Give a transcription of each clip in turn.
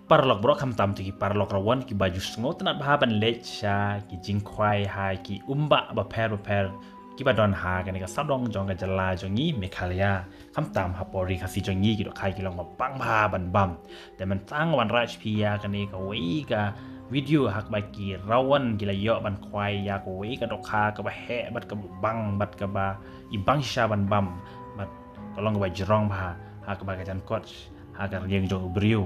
parlok bro kam tam ki parlok rawan ki baju sngot nat bahaban lecha ki jingkwai ha ki umba ba per ki badon ha kan ka sadong jong ka jala jongi mekhalia kam tam ha pori khasi jongi ki do khai ki long ma pang bha ban bamแต่มันตั้งวันราชพิยากันนี่ก็ไว้กับวิดีโอหักใบกีราวันกีฬาเยอะบันควายยาก็ไว้กับดอกคากับแห่บัดกับบังบัดกับอีบังชาบันบัมบัดก็ลองกับใบจรองพาหักใบกับจันกอดหักกับเรียงจงบริว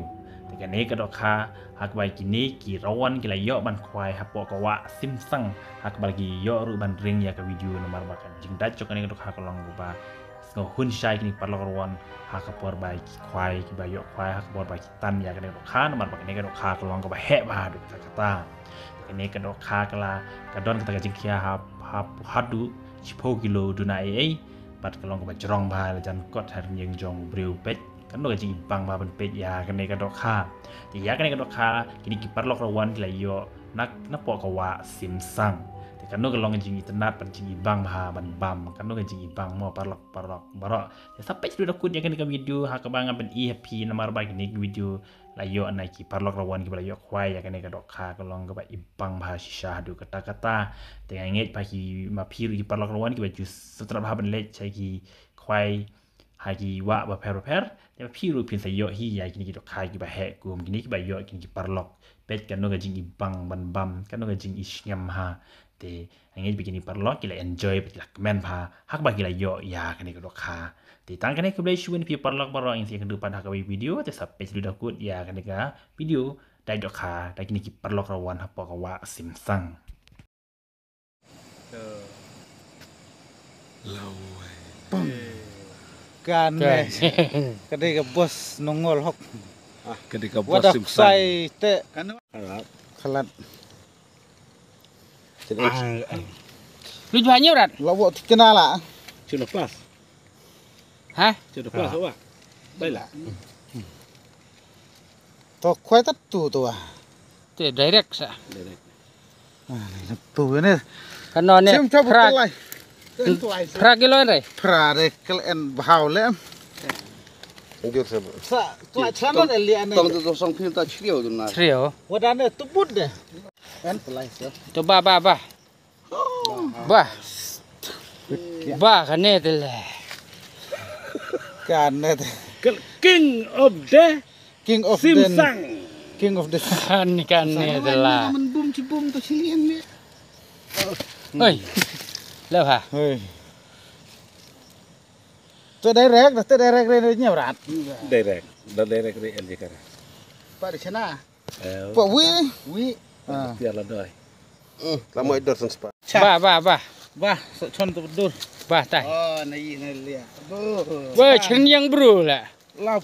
แต่กันนี้กับดอกคาหักใบกินนี้กีราวันกีฬาเยอะบันควายหักปอกว่าซิมซังหักใบกีเยอะหรือบันเรียงยากับวิดีโอnomor bakanจึงได้จกันนี้กับดอกคาก็ลองกับngo hun shai kini parlo rawan hak por bai ki kwai ki bayo kwai hak por bai ki tan ya kan dok kha nomor bakan ni kan dok kha ko long ko ba he ba du kata kan ni kan dok kha kala kadon kata jing kia ha hadu chipo kilo du na ai pat ko long ko ba jrong ba la jan kot har nyeng jong briu pet kan dok jing bang ba ban pet ya kan ni kan dok kha ti ya kan ni kan dok kha kini ki parlo rawan ki la yo nak po ko wa sim sang kan no galong jing internet pan jing bang ha ban bam kan no jing bang mo parlok baro ya sampai sudah kun ya kan ke video ha ka bang ben EP nomor ba ni video la yo anai ki parlok rawan ki la yo kwai ya kan ka dok kha ka long ka ba ibang ba shisha du kata te nget pa ki ma phiru ki parlok rawan ki ba ju sutra ba ban le chai ki kwai ha ki wa ba per te phiru pin sa yo hi ya ki dok kha ki ba he kum ki ni ki ba yo ki parlok pet kan no jing ibang ban bam kan no jing isnyam ha te angin begini parlok kita enjoy kita komen pa hak bagi la yo ya kan ni dok kha te tang kan ni ke boleh shun pi parlok baro yang si kedepan hak video te sampai sudah kut ya kan ni ka video dai dok kha dai kini ki parlok rawan ha po ka wa sim sang kan ketika bos nongol hok ketika bos sim sang sai te kan khalat Lu jual nhiều đặt. lawak kenal lah chưa được plus Hả? chưa được plus không ạ đây là to khoi tat tu tu Thì direct sa. đây đây tu ni Kan non ni. sim coba kelai Pra kilo ni. pra de kelen bahau le jujur saya sa kelai channel eli ane tong tu song phim ta chiều tu na Trio. wadane tubut de kan kelai sa Coba ba. Ba. Ba kan ni tu lah. kan net king of the king of sim the sang king of the Kan ni tu lah. mình bum chỉ bum tu chilian ni Oi. Leo ha. hey tu direct re nya berat direct di LJK pak di sana eh pak wi biar lah doi lama idor sen spa Ba. bah chon tu dur Ba tai. oh nai lia Wah, chen yang bro lah. la